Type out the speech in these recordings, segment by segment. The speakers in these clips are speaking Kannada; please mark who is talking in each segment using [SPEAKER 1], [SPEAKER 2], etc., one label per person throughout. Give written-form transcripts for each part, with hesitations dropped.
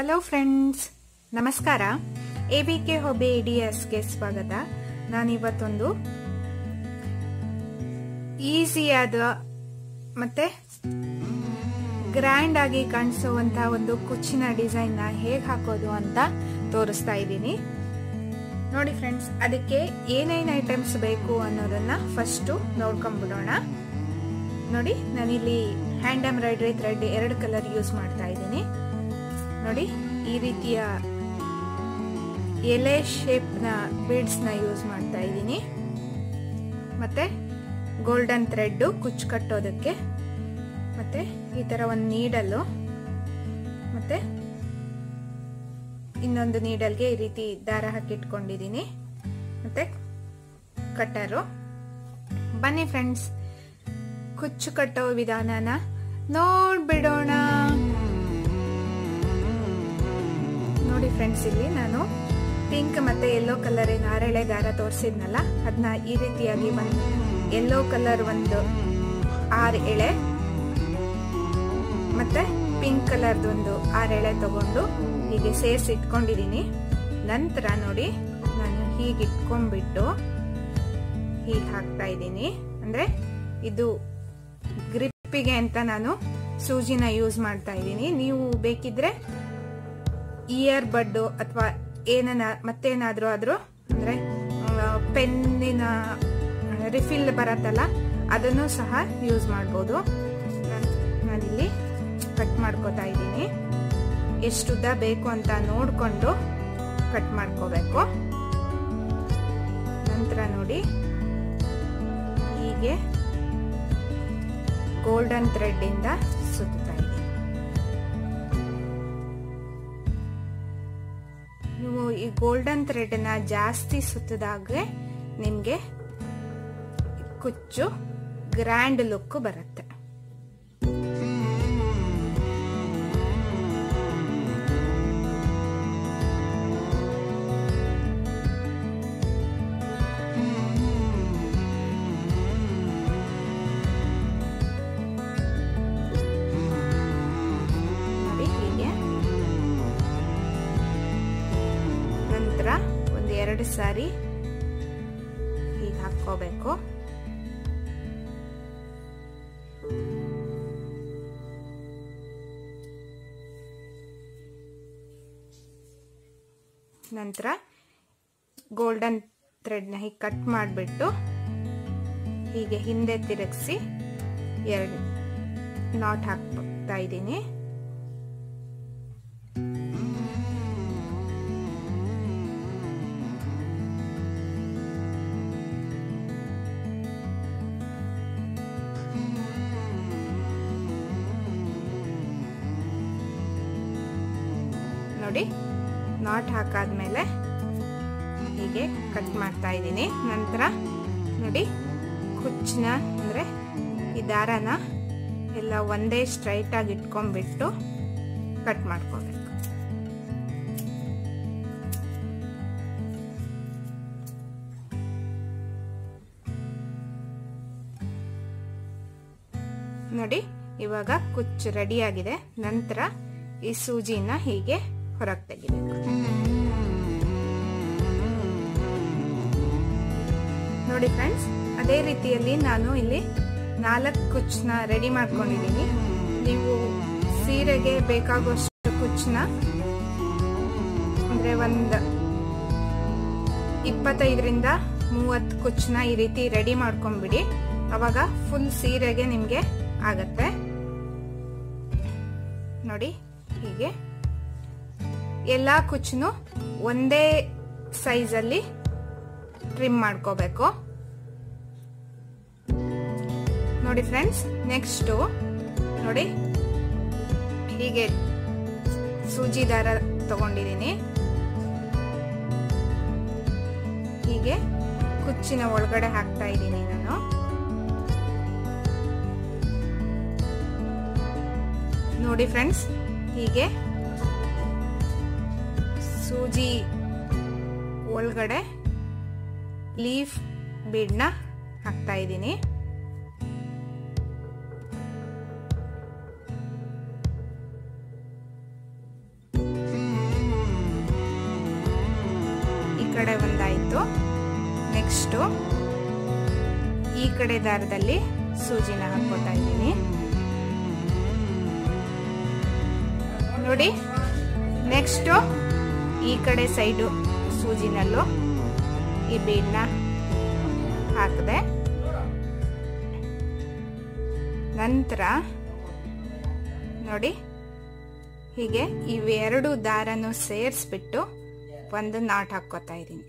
[SPEAKER 1] ಹಲೋ ಫ್ರೆಂಡ್ಸ್, ನಮಸ್ಕಾರ. ABK Hobby Ideasಗೆ ಸ್ವಾಗತ. ನಾನಿವತ್ತೊಂದು ಈಸಿಯಾದ ಮತ್ತೆ ಗ್ರ್ಯಾಂಡ್ ಆಗಿ ಕಾಣಿಸುವಂತ ಒಂದು ಕುಚ್ಚಿನ ಡಿಸೈನ್ ನ ಹೇಗೆ ಹಾಕೋದು ಅಂತ ತೋರಿಸ್ತಾ ಇದ್ದೀನಿ. ನೋಡಿ ಫ್ರೆಂಡ್ಸ್, ಅದಕ್ಕೆ ಏನೇನು ಐಟಮ್ಸ್ ಬೇಕು ಅನ್ನೋದನ್ನ ಫಸ್ಟ್ ನೋಡ್ಕೊಂಡ್ಬಿಡೋಣ. ನೋಡಿ, ನಾನಿಲ್ಲಿ hand embroidery thread 2 colour use ಮಾಡ್ತಾ ಇದ್ದೀನಿ. ನೋಡಿ, ಈ ರೀತಿಯ ಎಲೆ ಶೇಪ್ ನ ಬೀಡ್ಸ್ ನ ಯೂಸ್ ಮಾಡ್ತಾ ಇದ್ದೀನಿ. ಮತ್ತೆ ಗೋಲ್ಡನ್ ಥ್ರೆಡ್ ಕುಚ್ಚು ಕಟ್ಟೋದಕ್ಕೆ, ಮತ್ತೆ ಈ ತರ ಒಂದು ನೀಡಲ್, ಮತ್ತೆ ಇನ್ನೊಂದು ನೀಡಲ್ಗೆ ಈ ರೀತಿ ದಾರ ಹಾಕಿಟ್ಕೊಂಡಿದ್ದೀನಿ, ಮತ್ತೆ ಕಟ್ಟರು. ಬನ್ನಿ ಫ್ರೆಂಡ್ಸ್, ಕುಚ್ಚು ಕಟ್ಟೋ ವಿಧಾನನ ನೋಡ್ಬಿಡೋಣ. ನೋಡಿ ಫ್ರೆಂಡ್ಸ್, ಇಲ್ಲಿ ನಾನು ಪಿಂಕ್ ಮತ್ತೆ ಯೆಲ್ಲೋ ಕಲರ್ ಏನು ಆರೆಳೆ ದಾರ ತೋರಿಸಿದ್ನಲ್ಲ, ಅದನ್ನ ಈ ರೀತಿಯಾಗಿ ಒಂದು ಯೆಲ್ಲೋ ಕಲರ್ ಒಂದು 6 ಎಳೆ ಮತ್ತೆ ಪಿಂಕ್ ಕಲರ್ದು ಒಂದು 6 ಎಳೆ ತಗೊಂಡು ಹೀಗೆ ಸೇರಿಸಿ ಇಟ್ಕೊಂಡಿದ್ದೀನಿ. ನಂತರ ನೋಡಿ, ನಾನು ಹೀಗೆ ಇಟ್ಕೊಂಡ್ಬಿಟ್ಟು ಹೀಗೆ ಹಾಕ್ತಾ ಇದ್ದೀನಿ. ಅಂದ್ರೆ ಇದು ಗ್ರಿಪ್ಪಿಗೆ ಅಂತ ನಾನು ಸೂಜಿನ ಯೂಸ್ ಮಾಡ್ತಾ ಇದ್ದೀನಿ. ನೀವು ಬೇಕಿದ್ರೆ ಇಯರ್ ಬಡ್ ಅಥವಾ ಮತ್ತೇನಾದ್ರೂ ಆದ್ರೂ ಅಂದ್ರೆ ಪೆನ್ನಿನ ರಿಫಿಲ್ ಬರತ್ತಲ್ಲ, ಅದನ್ನು ಸಹ ಯೂಸ್ ಮಾಡ್ಬೋದು. ನಾನಿಲ್ಲಿ ಕಟ್ ಮಾಡ್ಕೋತಾ ಇದ್ದೀನಿ. ಎಷ್ಟು ಉದ್ದ ಬೇಕು ಅಂತ ನೋಡ್ಕೊಂಡು ಕಟ್ ಮಾಡ್ಕೋಬೇಕು. ನಂತರ ನೋಡಿ, ಹೀಗೆ ಗೋಲ್ಡನ್ ಥ್ರೆಡ್ ಇಂದ ಸುತ್ತಾ ಇದ್ದೀನಿ. ನೀವು ಈ ಗೋಲ್ಡನ್ ಥ್ರೆಡ್ ನ ಜಾಸ್ತಿ ಸುತ್ತಿದಾಗ ನಿಮ್ಗೆ ಕುಚ್ಚು ಗ್ರ್ಯಾಂಡ್ ಲುಕ್ ಬರುತ್ತೆ. ಒಂದು 2 ಸಾರಿ ಹೀಗೆ ಹಾಕೋಬೇಕು. ನಂತರ ಗೋಲ್ಡನ್ ಥ್ರೆಡ್ ನ ಹೀಗೆ ಕಟ್ ಮಾಡಿಬಿಟ್ಟು ಹೀಗೆ ಹಿಂದೆ ತಿರುಗಿಸಿ 2 ನಾಟ್ ಹಾಕ್ತಾ ಇದ್ದೀನಿ. ನೋಡಿ, ನಾಟ್ ಹಾಕಾದ್ಮೇಲೆ ಹೀಗೆ ಕಟ್ ಮಾಡ್ತಾ ಇದ್ದೀನಿ. ನಂತರ ನೋಡಿ, ಕುಚ್ಚನ ಅಂದ್ರೆ ಈ ದಾರನ ಎಲ್ಲ ಒಂದೇ ಸ್ಟ್ರೈಟ್ ಆಗಿ ಇಟ್ಕೊಂಡ್ಬಿಟ್ಟು ಕಟ್ ಮಾಡ್ಕೋಬೇಕು. ನೋಡಿ, ಇವಾಗ ಕುಚ್ಚು ರೆಡಿ ಆಗಿದೆ. ನಂತರ ಈ ಸೂಜಿನ ಹೀಗೆ ಹೊರಗೆ ತೆಗಿಬೇಕು. ನೋಡಿ ಫ್ರೆಂಡ್ಸ್, ಅದೇ ರೀತಿಯಲ್ಲಿ ನಾನು ಇಲ್ಲಿ 4 ಕುಚ್ಚನ್ನ ರೆಡಿ ಮಾಡ್ಕೊಂಡಿದ್ದೀನಿ. ನೀವು ಸೀರೆಗೆ ಬೇಕಾಗುವಷ್ಟು ಕುಚ್ಚನ್ನ ಅಂದ್ರೆ ಒಂದು 25ರಿಂದ 30 ಕುಚ್ಚನ್ನ ಈ ರೀತಿ ರೆಡಿ ಮಾಡ್ಕೊಂಡ್ಬಿಡಿ. ಅವಾಗ ಫುಲ್ ಸೀರೆಗೆ ನಿಮ್ಗೆ ಆಗತ್ತೆ. ನೋಡಿ, ಹೀಗೆ ಎಲ್ಲಾ ಕುಚ್ಚನ್ನು ಒಂದೇ ಸೈಜ್ ಅಲ್ಲಿ ಟ್ರಿಮ್ ಮಾಡ್ಕೋಬೇಕು. ನೋಡಿ ಫ್ರೆಂಡ್ಸ್, ನೆಕ್ಸ್ಟ್ ನೋಡಿ, ಹೀಗೆ ಸೂಜಿ ದಾರ ತಗೊಂಡಿದ್ದೀನಿ. ಹೀಗೆ ಕುಚ್ಚಿನ ಒಳಗಡೆ ಹಾಕ್ತಾ ಇದ್ದೀನಿ ನಾನು. ನೋಡಿ ಫ್ರೆಂಡ್ಸ್, ಹೀಗೆ ಸೂಜಿ ಒಳಗಡೆ ಲೀಫ್ ಬೀಡ್ನ ಹಾಕ್ತಾ ಇದ್ದೀನಿ. ಕಡೆ ಒಂದಾಯಿತು. ನೆಕ್ಸ್ಟು ಈ ಕಡೆ ದಾರದಲ್ಲಿ ಸೂಜಿನ ಹಾಕೋತಾ ಇದ್ದೀನಿ ನೋಡಿ. ನೆಕ್ಸ್ಟು ಈ ಕಡೆ ಸೈಡು ಸೂಜಿನಲ್ಲೂ ಈ ಬೀಡ್ನ ಹಾಕಿದೆ. ನಂತರ ನೋಡಿ ಹೀಗೆ ಇವೆರಡು ದಾರನು ಸೇರಿಸ್ಬಿಟ್ಟು ಒಂದು ನಾಟ್ ಹಾಕೋತಾ ಇದ್ದೀನಿ.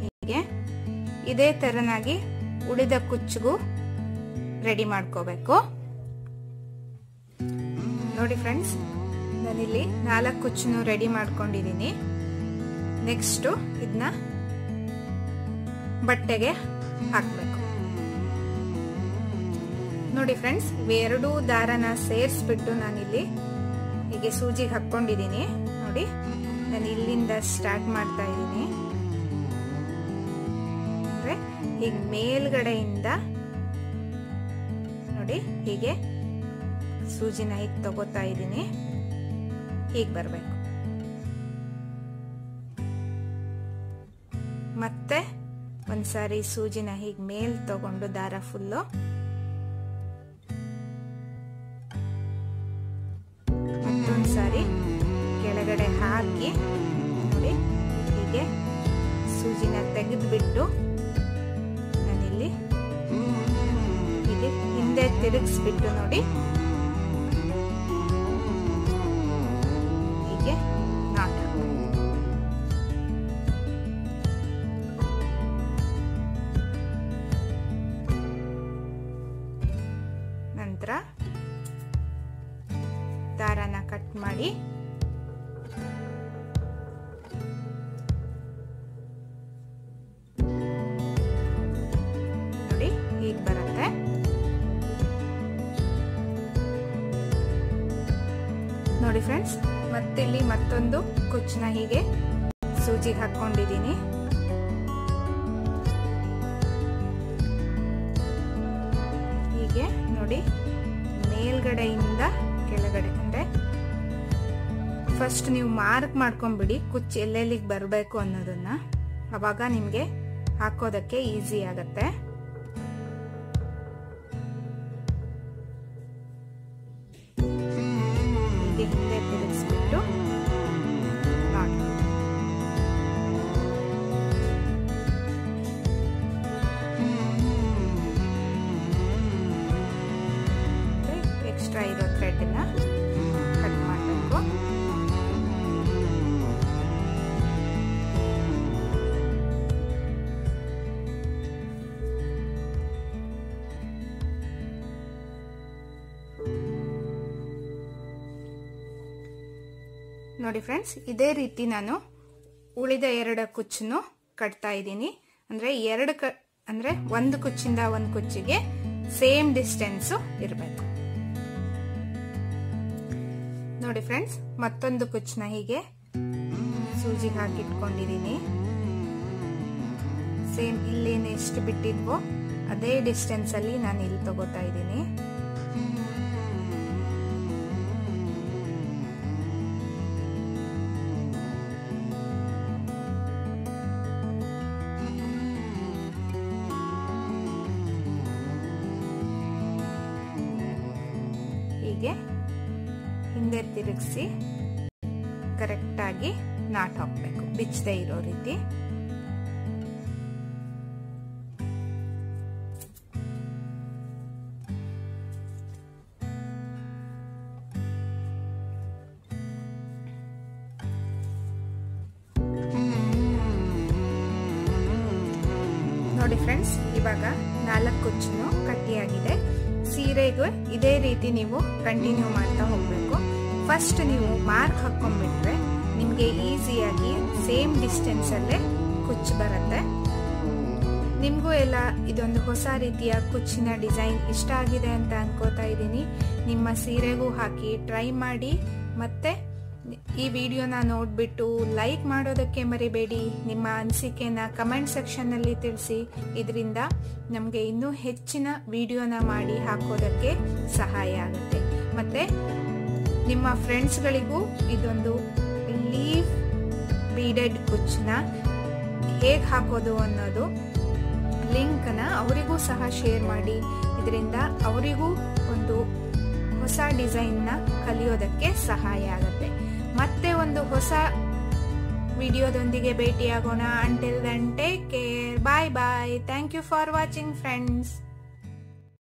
[SPEAKER 1] ಹೀಗೆ ಇದೇ ತರನಾಗಿ ಉಳಿದ ಕುಚ್ಚಿಗೂ ರೆಡಿ ಮಾಡ್ಕೋಬೇಕು ನೋಡಿ ಫ್ರೆಂಡ್ಸ್. ನಾನಿಲ್ಲಿ 4 ಕುಚ್ಚನ್ನು ರೆಡಿ ಮಾಡ್ಕೊಂಡಿದ್ದೀನಿ. ನೆಕ್ಸ್ಟ್ ಇದನ್ನ ಬಟ್ಟೆಗೆ ಹಾಕ್ಬೇಕು ನೋಡಿ ಫ್ರೆಂಡ್ಸ್. ಇವೆರಡೂ ದಾರನ ಸೇರಿಸ್ಬಿಟ್ಟು ನಾನಿಲ್ಲಿ ಹೀಗೆ ಸೂಜಿಗೆ ಹಾಕೊಂಡಿದ್ದೀನಿ ನೋಡಿ. ನಾನು ಇಲ್ಲಿಂದ ಸ್ಟಾರ್ಟ್ ಮಾಡ್ತಾ ಇದ್ದೀನಿ. ಅಂದ್ರೆ ಈಗ ಮೇಲ್ಗಡೆಯಿಂದ ನೋಡಿ ಹೀಗೆ ಸೂಜಿನ ಹೀಗೆ ತಗೋತಾ ಇದ್ದೀನಿ. ಹೀಗೆ ಬರ್ಬೇಕು. ಮತ್ತೆ ಒಂದ್ಸಾರಿ ಸೂಜಿನ ಹೀಗೆ ಮೇಲ್ ತಗೊಂಡು ದಾರ ಫುಲ್ಲು ಮತ್ತೊಂದ್ಸಾರಿ ಕೆಳಗಡೆ ಹಾಕಿ ನೋಡಿ ಹೀಗೆ ಸೂಜಿನ ತೆಗೆದ್ಬಿಟ್ಟು ನಾನಿಲ್ಲಿ ಹೀಗೆ ಹಿಂದೆ ತಿರುಗಿಸ್ಬಿಟ್ಟು ನೋಡಿ ಹೀಗೆ ನಾಟ್ ನಂತರ ದಾರನ ಕಟ್ ಮಾಡಿ ನೋಡಿ ಹೀಗೆ ಬರುತ್ತೆ. ನೋಡಿ ಫ್ರೆಂಡ್ಸ್, ಮತ್ತಿಲ್ಲಿ ಮತ್ತೊಂದು ಕುಚ್ಚನ್ನ ಹೀಗೆ ಸೂಜಿಗೆ ಹಾಕೊಂಡಿದ್ದೀನಿ. ಹೀಗೆ ನೋಡಿ ಮೇಲ್ಗಡೆಯಿಂದ ಕೆಳಗಡೆ ಅಂದ್ರೆ ಫಸ್ಟ್ ನೀವು ಮಾರ್ಕ್ ಮಾಡ್ಕೊಂಡ್ಬಿಡಿ ಕುಚ್ಚು ಎಲ್ಲೆಲ್ಲಿಗೆ ಬರಬೇಕು ಅನ್ನೋದನ್ನ. ಅವಾಗ ನಿಮ್ಗೆ ಹಾಕೋದಕ್ಕೆ ಈಸಿ ಆಗತ್ತೆ. ಹೀಗೆ ಹಿಂದೆ ತಿರುಗಿಸ್ಬಿಟ್ಟು ಎಕ್ಸ್ಟ್ರಾ ಇರೋ ಥ್ರೆಡ್ ನ ಕಟ್ ಮಾಡಬೇಕು. ನೋಡಿ ಫ್ರೆಂಡ್ಸ್, ಇದೇ ರೀತಿ ನಾನು ಉಳಿದ 2 ಕುಚ್ಚನ್ನು ಕಟ್ತಾ ಇದ್ದೀನಿ. ಅಂದ್ರೆ ಅಂದ್ರೆ ಒಂದು ಕುಚ್ಚಿಂದ ಒಂದು ಕುಚ್ಚಿಗೆ ಸೇಮ್ ಡಿಸ್ಟೆನ್ಸ್ ಇರಬೇಕು. ನೋಡಿ ಫ್ರೆಂಡ್ಸ್, ಮತ್ತೊಂದು ಕುಚ್ಚನ್ನ ಹೀಗೆ ಸೂಜಿಗೆ ಹಾಕಿಟ್ಕೊಂಡಿದ್ದೀನಿ. ಸೇಮ್ ಇಲ್ಲೇನು ಎಷ್ಟು ಬಿಟ್ಟಿದ್ವೋ ಅದೇ ಡಿಸ್ಟೆನ್ಸ್ ಅಲ್ಲಿ ನಾನು ಇಲ್ಲಿ ತಗೋತಾ ಇದ್ದೀನಿ. ಹೀಗೆ ಹಿಂದೆ ತಿರುಗಿಸಿ ಕರೆಕ್ಟ್ ಆಗಿ ನಾಟ್ ಹಾಕ್ಬೇಕು, ಬಿಚ್ಚದೆ ಇರೋ ರೀತಿ. ನೋಡಿ ಫ್ರೆಂಡ್ಸ್, ಇವಾಗ 4 ಕುಚ್ಚನ್ನು ಕಟ್ಟಿಯಾಗಿದೆ. ಸೀರೆಗೂ ಇದೇ ರೀತಿ ನೀವು ಕಂಟಿನ್ಯೂ ಮಾಡ್ತಾ ಹೋಗ್ಬೇಕು. ಫಸ್ಟ್ ನೀವು ಮಾರ್ಕ್ ಹಾಕೊಂಡ್ಬಿಟ್ರೆ ನಿಮ್ಗೆ ಈಸಿಯಾಗಿ ಸೇಮ್ ಡಿಸ್ಟೆನ್ಸ್ ಅಲ್ಲೇ ಕುಚ್ಚು ಬರುತ್ತೆ. ನಿಮಗೂ ಎಲ್ಲ ಇದೊಂದು ಹೊಸ ರೀತಿಯ ಕುಚ್ಚಿನ ಡಿಸೈನ್ ಇಷ್ಟ ಆಗಿದೆ ಅಂತ ಅನ್ಕೋತಾ ಇದ್ದೀನಿ. ನಿಮ್ಮ ಸೀರೆಗೂ ಹಾಕಿ ಟ್ರೈ ಮಾಡಿ. ಮತ್ತೆ ಈ ವಿಡಿಯೋನ ನೋಡ್ಬಿಟ್ಟು ಲೈಕ್ ಮಾಡೋದಕ್ಕೆ ಮರಿಬೇಡಿ. ನಿಮ್ಮ ಅನಿಸಿಕೆನ ಕಮೆಂಟ್ ಸೆಕ್ಷನ್ ನಲ್ಲಿ ತಿಳಿಸಿ. ಇದರಿಂದ ನಮಗೆ ಇನ್ನೂ ಹೆಚ್ಚಿನ ವಿಡಿಯೋನ ಮಾಡಿ ಹಾಕೋದಕ್ಕೆ ಸಹಾಯ ಆಗುತ್ತೆ. ಮತ್ತೆ ನಿಮ್ಮ ಫ್ರೆಂಡ್ಸ್ಗಳಿಗೂ ಇದೊಂದು ಲೀಫ್ ಬೀಡೆಡ್ ಕುಚ್ಚನ್ನ ಹೇಗೆ ಹಾಕೋದು ಅನ್ನೋದು ಲಿಂಕ್ನ ಅವರಿಗೂ ಸಹ ಶೇರ್ ಮಾಡಿ. ಇದರಿಂದ ಅವರಿಗೂ ಒಂದು ಹೊಸ ಡಿಸೈನ್ನ ಕಲಿಯೋದಕ್ಕೆ ಸಹಾಯ ಆಗುತ್ತೆ. ಮತ್ತೆ ಒಂದು ಹೊಸ ವಿಡಿಯೋದೊಂದಿಗೆ ಭೇಟಿಯಾಗೋಣ. Until then take care. Bye bye. Thank you for watching friends.